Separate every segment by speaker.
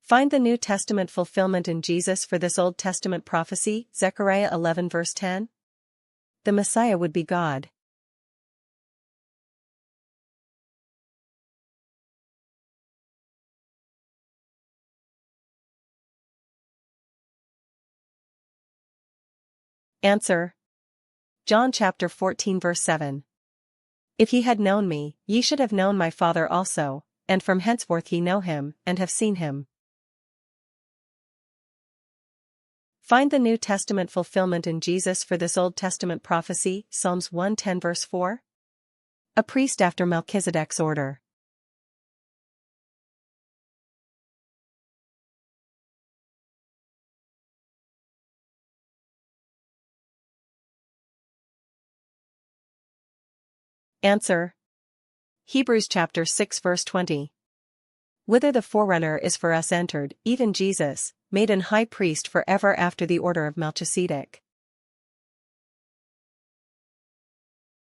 Speaker 1: Find the New Testament fulfillment in Jesus for this Old Testament prophecy, Zechariah 11 verse 10. The Messiah would be God. Answer. John chapter 14 verse 7. If ye had known me, ye should have known my Father also, and from henceforth ye know him, and have seen him. Find the New Testament fulfillment in Jesus for this Old Testament prophecy, Psalms 110 verse 4. A priest after Melchizedek's order. Answer. Hebrews chapter 6 verse 20. Whither the forerunner is for us entered, even Jesus, made an high priest for ever after the order of Melchizedek.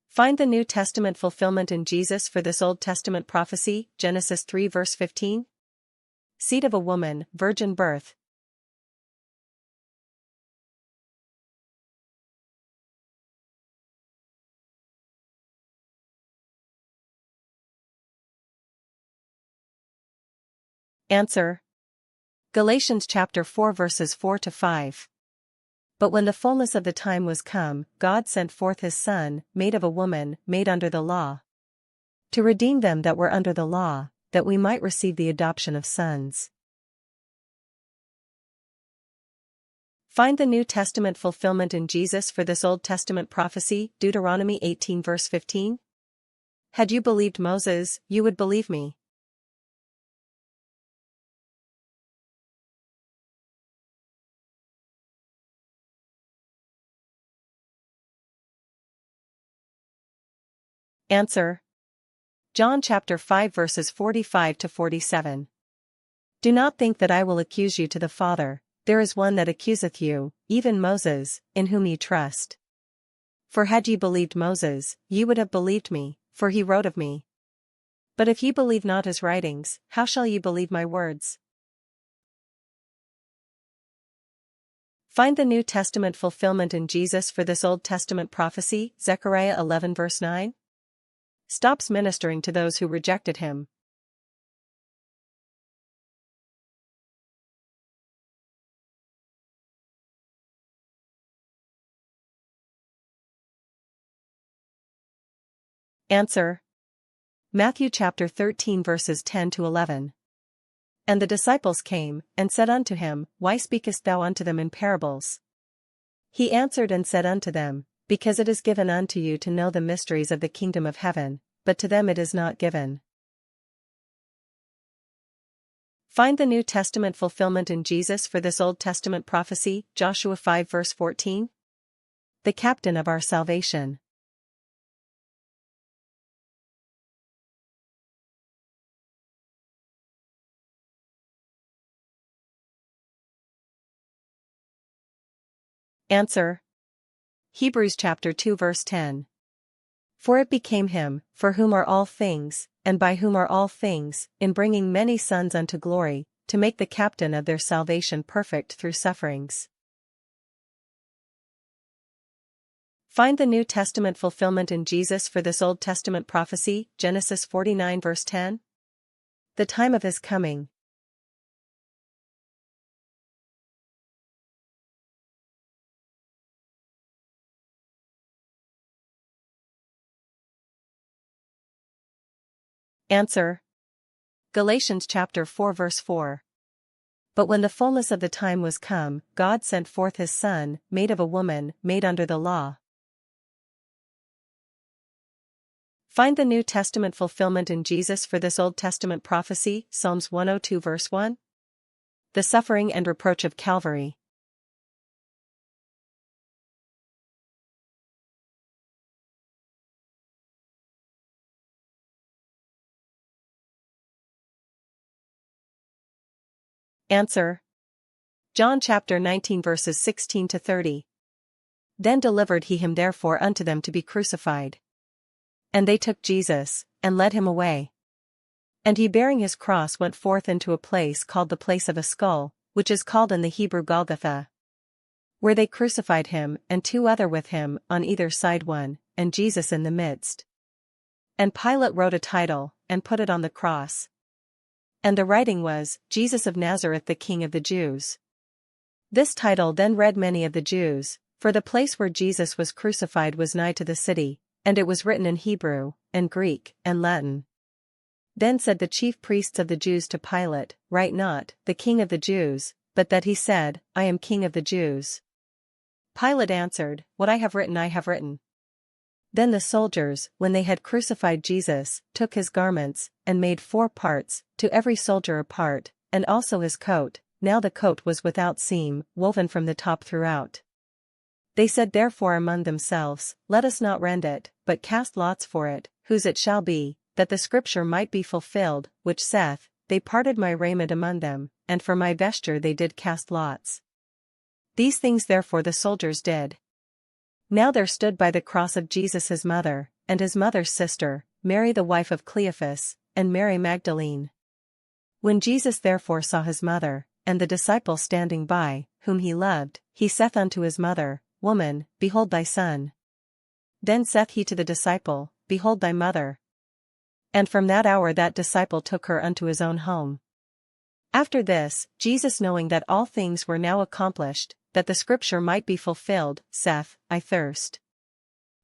Speaker 1: Find the New Testament fulfillment in Jesus for this Old Testament prophecy, Genesis 3 verse 15. Seed of a woman, virgin birth. Answer. Galatians chapter 4 verses 4 to 5. But when the fullness of the time was come, God sent forth his Son, made of a woman, made under the law, to redeem them that were under the law, that we might receive the adoption of sons. Find the New Testament fulfillment in Jesus for this Old Testament prophecy, Deuteronomy 18 verse 15. Had you believed Moses, you would believe me. Answer. John chapter 5 verses 45 to 47. Do not think that I will accuse you to the Father, there is one that accuseth you, even Moses, in whom ye trust. For had ye believed Moses, ye would have believed me, for he wrote of me. But if ye believe not his writings, how shall ye believe my words? Find the New Testament fulfillment in Jesus for this Old Testament prophecy, Zechariah 11 verse 9. Stops ministering to those who rejected him. Answer. Matthew chapter 13 verses 10 to 11. And the disciples came, and said unto him, Why speakest thou unto them in parables? He answered and said unto them, Because it is given unto you to know the mysteries of the kingdom of heaven, but to them it is not given. Find the New Testament fulfillment in Jesus for this Old Testament prophecy, Joshua 5 verse 14. The captain of our salvation. Answer. Hebrews chapter 2 verse 10. For it became him, for whom are all things, and by whom are all things, in bringing many sons unto glory, to make the captain of their salvation perfect through sufferings. Find the New Testament fulfillment in Jesus for this Old Testament prophecy, Genesis 49 verse 10. The time of his coming. Answer. Galatians chapter 4 verse 4. But when the fullness of the time was come, God sent forth his Son, made of a woman, made under the law. Find the New Testament fulfillment in Jesus for this Old Testament prophecy, Psalms 102 verse 1. The suffering and reproach of Calvary. Answer. John chapter 19 verses 16 to 30. Then delivered he him therefore unto them to be crucified. And they took Jesus, and led him away. And he bearing his cross went forth into a place called the place of a skull, which is called in the Hebrew Golgotha. Where they crucified him and two other with him on either side one, and Jesus in the midst. And Pilate wrote a title, and put it on the cross. And the writing was, Jesus of Nazareth the King of the Jews. This title then read many of the Jews, for the place where Jesus was crucified was nigh to the city, and it was written in Hebrew, and Greek, and Latin. Then said the chief priests of the Jews to Pilate, Write not, the King of the Jews, but that he said, I am King of the Jews. Pilate answered, What I have written I have written. Then the soldiers, when they had crucified Jesus, took his garments, and made 4 parts, to every soldier a part, and also his coat. Now the coat was without seam, woven from the top throughout. They said therefore among themselves, Let us not rend it, but cast lots for it, whose it shall be, that the scripture might be fulfilled, which saith, They parted my raiment among them, and for my vesture they did cast lots. These things therefore the soldiers did. Now there stood by the cross of Jesus his mother, and his mother's sister, Mary the wife of Cleophas, and Mary Magdalene. When Jesus therefore saw his mother, and the disciple standing by, whom he loved, he saith unto his mother, Woman, behold thy son. Then saith he to the disciple, Behold thy mother. And from that hour that disciple took her unto his own home. After this, Jesus knowing that all things were now accomplished, that the scripture might be fulfilled, saith, I thirst.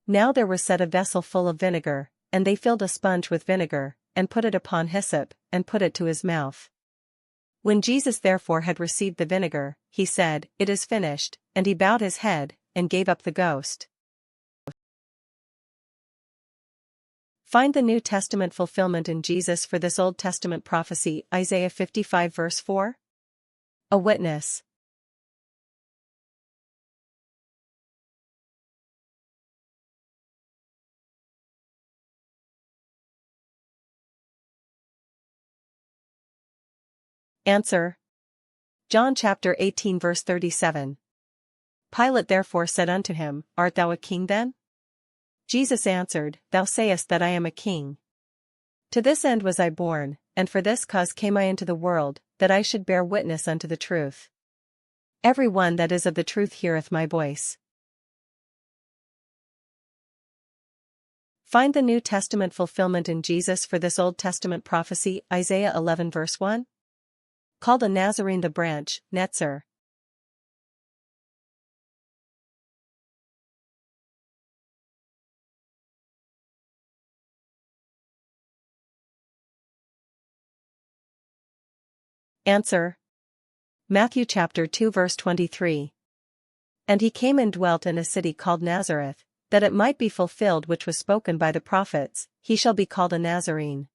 Speaker 1: Now there was set a vessel full of vinegar, and they filled a sponge with vinegar, and put it upon hyssop, and put it to his mouth. When Jesus therefore had received the vinegar, he said, It is finished, and he bowed his head, and gave up the ghost. Find the New Testament fulfillment in Jesus for this Old Testament prophecy, Isaiah 55 verse 4. A witness. Answer. John chapter 18 verse 37. Pilate therefore said unto him, Art thou a king then? Jesus answered, Thou sayest that I am a king. To this end was I born, and for this cause came I into the world, that I should bear witness unto the truth. Every one that is of the truth heareth my voice. Find the New Testament fulfillment in Jesus for this Old Testament prophecy, Isaiah 11 verse 1. Called a Nazarene the branch, Netzer. Answer. Matthew chapter 2 verse 23. And he came and dwelt in a city called Nazareth, that it might be fulfilled which was spoken by the prophets, he shall be called a Nazarene.